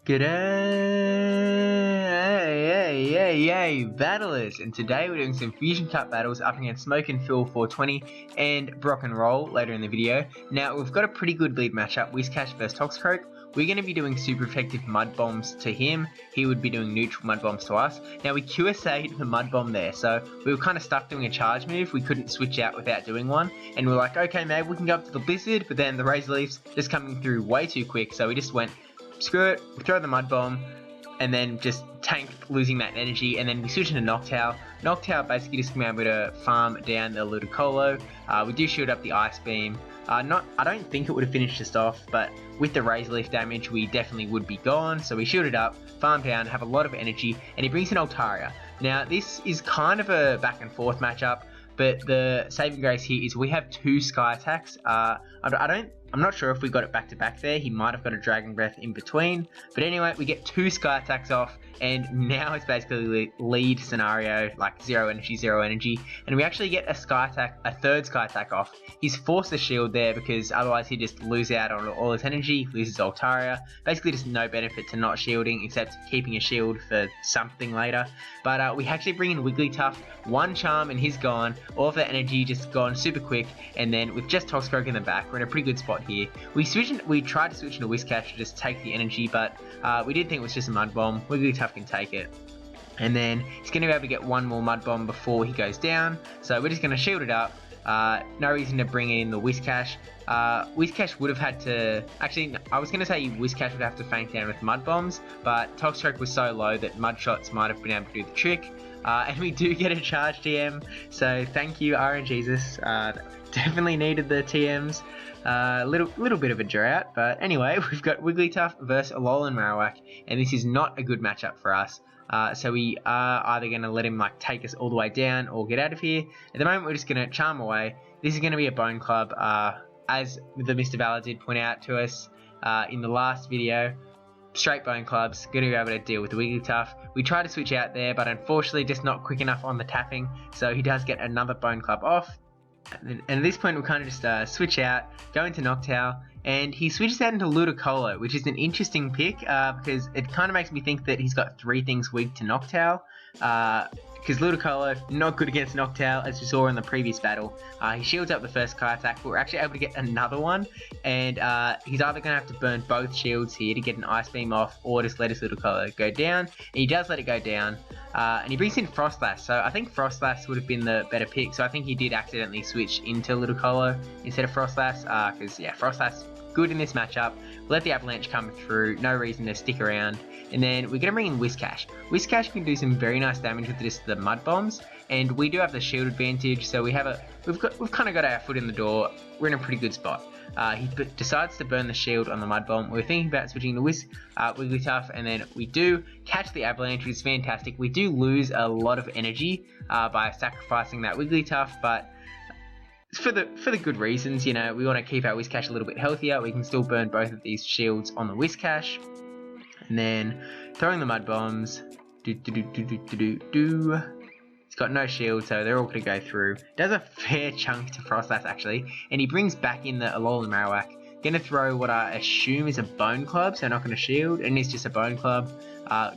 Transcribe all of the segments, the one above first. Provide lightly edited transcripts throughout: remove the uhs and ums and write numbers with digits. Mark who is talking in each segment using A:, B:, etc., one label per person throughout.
A: G'day, battlers, and today we're doing some Fusion Cup battles up against Smoke and Phil 420 and Brock and Roll later in the video. Now we've got a pretty good lead matchup, Whiscash versus Toxicroak. We're going to be doing super effective mud bombs to him, he would be doing neutral mud bombs to us. Now we QSA'd the mud bomb there, so we were kind of stuck doing a charge move, we couldn't switch out without doing one, and we were like, okay, maybe we can go up to the Blizzard, but then the Razor Leaf's just coming through way too quick, so we just went, screw it, we throw the mud bomb, and then just tank losing that energy, and then we switch into Noctowl. Noctowl basically just came able to farm down the Ludicolo. We do shield up the Ice Beam. I don't think it would have finished us off, but with the Razor Leaf damage, we definitely would be gone. So we shield it up, farm down, have a lot of energy, and he brings in Altaria. Now this is kind of a back and forth matchup, but the saving grace here is we have two Sky Attacks. I'm not sure if we got it back to back there. He might have got a Dragon Breath in between. But anyway, we get two Sky Attacks off, and now it's basically lead scenario, like zero energy, and we actually get a third Sky Attack off. He's forced the shield there because otherwise he'd just lose out on all his energy, loses Altaria. Basically just no benefit to not shielding except keeping a shield for something later. But we actually bring in Wigglytuff, one charm and he's gone. All of that energy just gone super quick, and then with just Toxicroak in the back, we're in a pretty good spot here. We tried to switch into Whiscash to just take the energy, but we did think it was just a Mud Bomb. Wigglytuff can take it. And then he's going to be able to get one more Mud Bomb before he goes down. So we're just going to shield it up. No reason to bring in the Whiscash. Whiscash would have had to... Actually, I was going to say Whiscash would have to faint down with Mud Bombs, but Toxicroak was so low that Mud Shots might have been able to do the trick. And we do get a charge TM, so thank you RNGesus. Definitely needed the TMs. Little bit of a drought, but anyway, we've got Wigglytuff versus Alolan Marowak, and this is not a good matchup for us. So we are either going to let him take us all the way down or get out of here. At the moment, we're just going to charm away. This is going to be a Bone Club, as the Mr. Valor did point out to us in the last video. Straight Bone Clubs, going to be able to deal with the Wigglytuff. We try to switch out there, but unfortunately just not quick enough on the tapping, so he does get another Bone Club off. And at this point, we kind of just switch out, go into Noctowl, and he switches out into Ludicolo, which is an interesting pick because it kind of makes me think that he's got three things weak to Noctowl. Because Ludicolo, not good against Noctowl, as we saw in the previous battle. He shields up the first Sky Attack, but we're actually able to get another one, and he's either going to have to burn both shields here to get an Ice Beam off, or just let his Ludicolo go down, and he does let it go down, and he brings in Frostlass, so I think Frostlass would have been the better pick, so I think he did accidentally switch into Ludicolo instead of Frostlass, because yeah, Frostlass, good in this matchup. Let the Avalanche come through, no reason to stick around. And then we're going to bring in Whiscash. Whiscash can do some very nice damage with just the Mud Bombs, and we do have the shield advantage, so we've kind of got our foot in the door. We're in a pretty good spot. He decides to burn the shield on the Mud Bomb. We're thinking about switching to Wigglytuff, and then we do catch the Avalanche, which is fantastic. We do lose a lot of energy by sacrificing that Wigglytuff, but for the good reasons, you know, we want to keep our Whiscash a little bit healthier. We can still burn both of these shields on the Whiscash. And then throwing the Mud Bombs. He's got no shield, so they're all going to go through. Does a fair chunk to Frostlass actually. And he brings back in the Alolan Marowak. Going to throw what I assume is a Bone Club, so not going to shield. And it's just a Bone Club.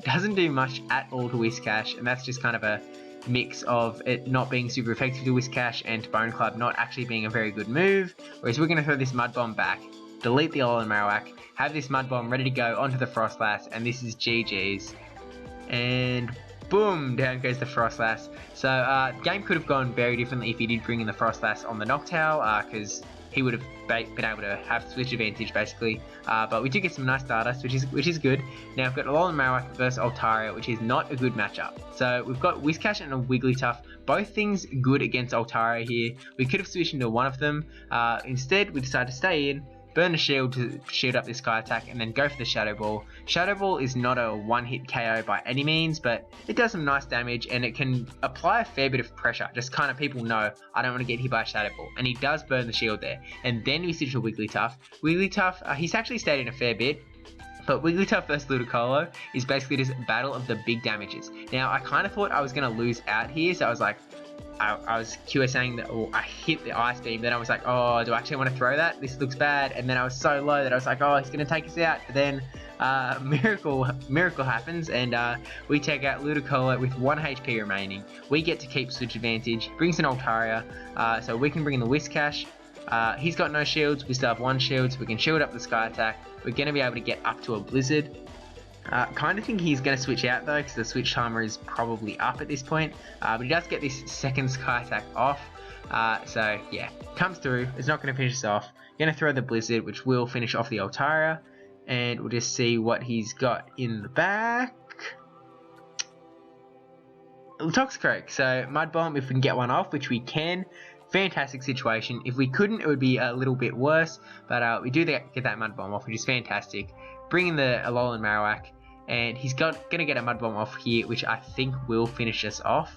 A: Doesn't do much at all to Whiscash, and that's just kind of a mix of it not being super effective to Whiscash and Bone Club not actually being a very good move. Whereas we're going to throw this Mud Bomb back, delete the Alolan Marowak, have this Mud Bomb ready to go onto the Frostlass, and this is GG's. And boom, down goes the Frostlass. So the game could have gone very differently if he did bring in the Frostlass on the Noctowl, because he would have been able to have switch advantage basically. But we do get some nice Stardust, which is good. Now we've got Alolan Marowak versus Altaria, which is not a good matchup. So we've got Whiscash and a Wigglytuff, both things good against Altaria here. We could have switched into one of them. Instead, we decided to stay in, burn a shield to shield up this Sky Attack, and then go for the Shadow Ball. Shadow Ball is not a one-hit KO by any means, but it does some nice damage, and it can apply a fair bit of pressure. Just kind of people know, I don't want to get hit by a Shadow Ball. And he does burn the shield there. And then we switch to Wigglytuff. Wigglytuff, he's actually stayed in a fair bit, but Wigglytuff versus Ludicolo is basically just a battle of the big damages. Now, I kind of thought I was going to lose out here, so I was like, I was saying that I hit the ice beam. Then I was like, oh, do I actually want to throw that? This looks bad. And then I was so low that I was like, oh, he's going to take us out. But then miracle happens, and we take out Ludicolo with 1 HP remaining. We get to keep switch advantage. Brings in Altaria, so we can bring in the Whiscash. He's got no shields. We still have 1 shield, so we can shield up the Sky Attack. We're going to be able to get up to a Blizzard. Kind of think he's going to switch out though, because the switch timer is probably up at this point. But he does get this second Sky Attack off. So yeah, comes through. It's not going to finish us off. Going to throw the Blizzard, which will finish off the Altaria. And we'll just see what he's got in the back. Toxicroak. So Mud Bomb, if we can get one off, which we can. Fantastic situation. If we couldn't, it would be a little bit worse. But we do get that Mud Bomb off, which is fantastic. Bring in the Alolan Marowak, and he's going to get a Mud Bomb off here, which I think will finish us off.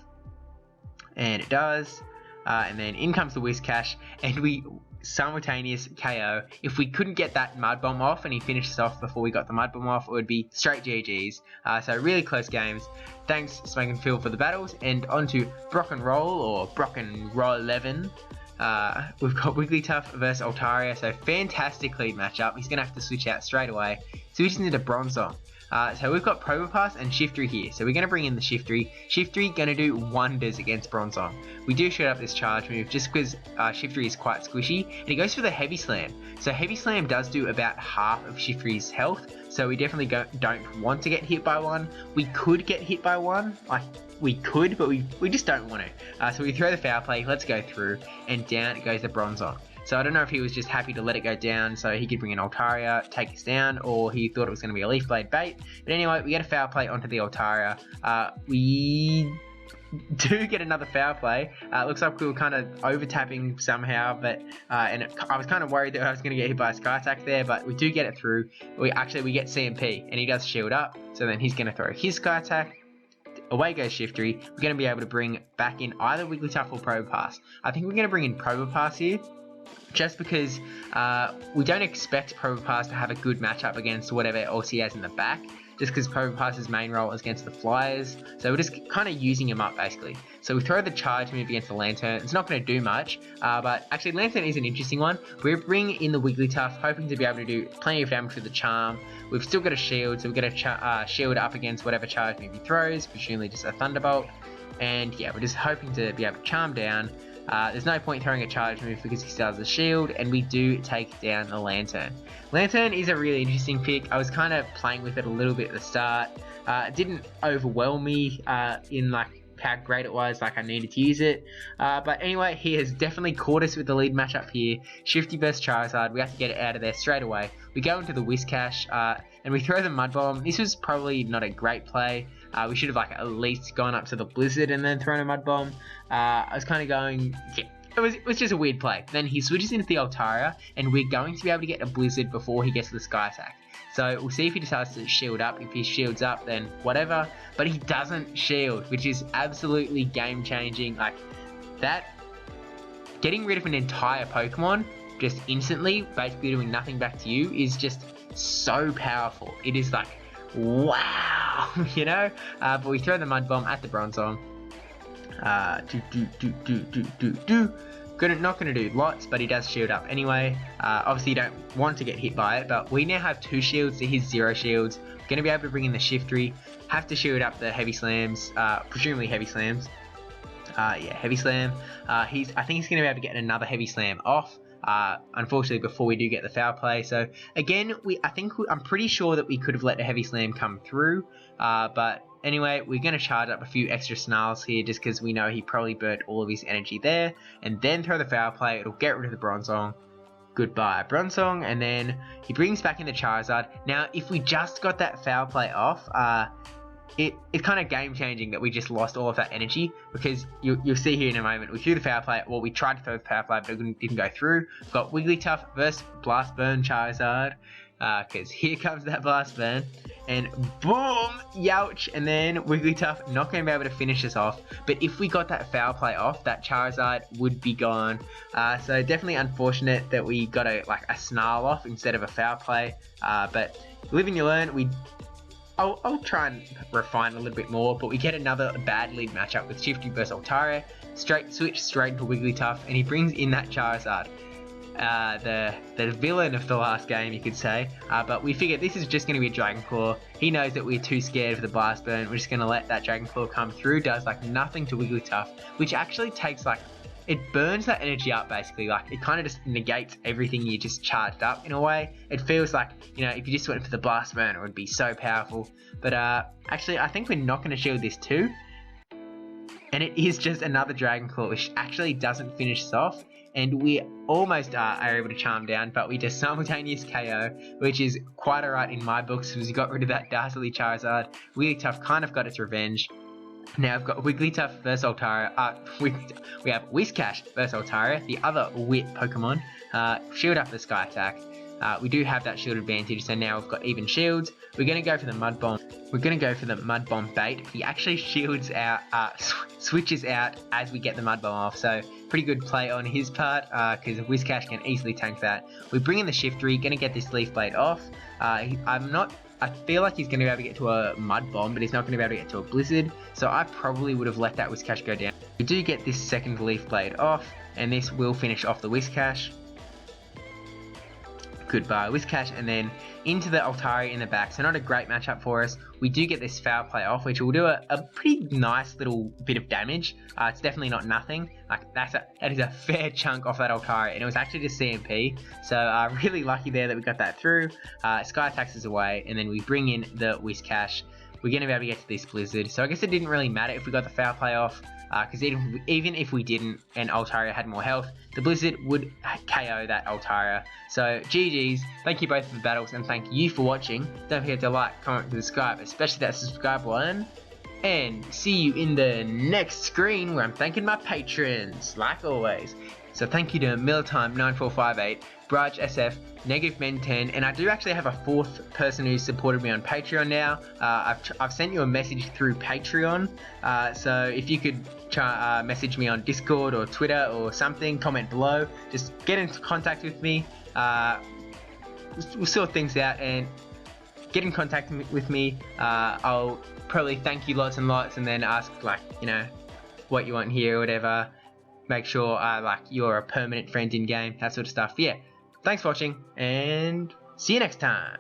A: And it does. And then in comes the Whiscash, and we simultaneous KO. If we couldn't get that Mud Bomb off and he finished us off before we got the Mud Bomb off, it would be straight GG's. So really close games. Thanks Smoke and Phil for the battles, and on to Brock and Roll, or Brock and Roll 11. We've got Wigglytuff versus Altaria, so fantastic lead matchup. He's going to have to switch out straight away. Switches into Bronzong. So we've got Probopass and Shiftry here. So we're going to bring in the Shiftry. Shiftry going to do wonders against Bronzong. We do shoot up this charge move just because Shiftry is quite squishy. And he goes for the Heavy Slam. So Heavy Slam does do about half of Shiftry's health. So we definitely don't want to get hit by one. We could get hit by one. We could, but we just don't want to. So we throw the Foul Play. Let's go through. And down goes the Bronzong. So I don't know if he was just happy to let it go down so he could bring an Altaria, take us down, or he thought it was going to be a Leaf Blade bait. But anyway, we get a Foul Play onto the Altaria. We do get another Foul Play. Looks like we were kind of over-tapping somehow, but I was kind of worried that I was going to get hit by a Sky Attack there, but we do get it through. We get CMP, and he does shield up, so then he's going to throw his Sky Attack. Away goes Shiftry. We're going to be able to bring back in either Wigglytuff or Probopass. I think we're going to bring in Probopass here, just because we don't expect Probopass to have a good matchup against whatever else he has in the back, just because Probopass's main role is against the Flyers, so we're just kind of using him up basically. So we throw the charge move against the Lantern. It's not going to do much, but actually Lantern is an interesting one. We bring in the Wigglytuff, hoping to be able to do plenty of damage with the Charm. We've still got a shield, so we're going to shield up against whatever charge move he throws, presumably just a Thunderbolt. And yeah, we're just hoping to be able to Charm down. There's no point throwing a charge move because he still has the shield, and we do take down the Lantern. Lantern is a really interesting pick. I was kind of playing with it a little bit at the start. It didn't overwhelm me in like how great it was, like I needed to use it. But anyway, he has definitely caught us with the lead matchup here. Shifty versus Charizard, we have to get it out of there straight away. We go into the Whiscash, and we throw the Mud Bomb. This was probably not a great play. We should have like at least gone up to the Blizzard and then thrown a Mud Bomb. I was kind of going, yeah, it was just a weird play. Then he switches into the Altaria, and we're going to be able to get a Blizzard before he gets to the Sky Attack. So we'll see if he decides to shield up. If he shields up, then whatever. But he doesn't shield, which is absolutely game changing. Like that, getting rid of an entire Pokemon just instantly, basically doing nothing back to you, is just so powerful. It is like, wow, you know. But we throw the Mud Bomb at the Bronzong. Not going to do lots, but he does shield up anyway. Obviously you don't want to get hit by it, but we now have 2 shields to his 0 shields. Going to be able to bring in the Shiftry. Have to shield up the Heavy Slams, presumably Heavy Slams. Yeah, Heavy Slam. I think he's going to be able to get another Heavy Slam off. Unfortunately, before we do get the Foul Play. So again, I'm pretty sure that we could have let the Heavy Slam come through. But anyway, we're going to charge up a few extra Snarls here just because we know he probably burnt all of his energy there. And then throw the Foul Play. It'll get rid of the Bronzong. Goodbye, Bronzong. And then he brings back in the Charizard. Now, if we just got that Foul Play off, it's kind of game changing that we just lost all of that energy, because you'll see here in a moment, we threw the Foul Play, well, we tried to throw the Foul Play, but it didn't go through. We've got Wigglytuff versus Blast Burn Charizard, because here comes that Blast Burn, and boom, youch, and then Wigglytuff not going to be able to finish us off, but if we got that Foul Play off, that Charizard would be gone. So definitely unfortunate that we got a Snarl off instead of a Foul Play, but live and you learn. I'll try and refine a little bit more, but we get another bad lead matchup with Shifty versus Altaria. Switch straight into Wigglytuff, and he brings in that Charizard. The villain of the last game, you could say. But we figured this is just going to be a Dragon Claw. He knows that we're too scared of the Blast Burn. We're just going to let that Dragon Claw come through. Does like nothing to Wigglytuff, which actually takes like, it burns that energy up basically. Like it kind of just negates everything you just charged up in a way. It feels like, you know, if you just went for the Blast Burn, it would be so powerful. But actually, I think we're not going to shield this too. And it is just another Dragon Claw, which actually doesn't finish us off. And we almost are able to charm down, but we just simultaneous KO, which is quite alright in my books because we got rid of that Dastardly Charizard. Wigglytuff kind of got its revenge. Now we've got Wigglytuff versus Altaria. We have Whiscash versus Altaria, the other Wit Pokemon. Shield up the Sky Attack. We do have that shield advantage, so now we've got even shields. We're going to go for the Mud Bomb. We're going to go for the Mud Bomb bait. He actually shields out, switches out as we get the Mud Bomb off, so pretty good play on his part, because Whiscash can easily tank that. We bring in the Shiftry, going to get this Leaf Blade off. I feel like he's going to be able to get to a Mud Bomb, but he's not going to be able to get to a Blizzard, so I probably would have let that Whiscash go down. We do get this second Leaf Blade off, and this will finish off the Whiscash. Goodbye Whiscash, and then into the Altaria in the back, so not a great matchup for us. We do get this Foul Play off, which will do a pretty nice little bit of damage. It's definitely not nothing. Like that is a fair chunk off that Altaria, and it was actually just CMP, so really lucky there that we got that through. Sky Attacks us away, and then we bring in the Whiscash. We're going to be able to get to this Blizzard, so I guess it didn't really matter if we got the Foul Play off, because even if we didn't and Altaria had more health, the Blizzard would KO that Altaria. So GG's, thank you both for the battles, and thank you for watching. Don't forget to like, comment, and subscribe, especially that subscribe button. And see you in the next screen where I'm thanking my patrons, like always. So thank you to Militime9458, brajSF, NegativeMen10, and I do actually have a fourth person who's supported me on Patreon now. I've sent you a message through Patreon, so if you could try message me on Discord or Twitter or something, comment below, just get into contact with me. We'll sort things out and get in contact with me. I'll probably thank you lots and lots, and then ask, like, you know, what you want here or whatever. Make sure like you're a permanent friend in game, that sort of stuff. Yeah, thanks for watching, and see you next time.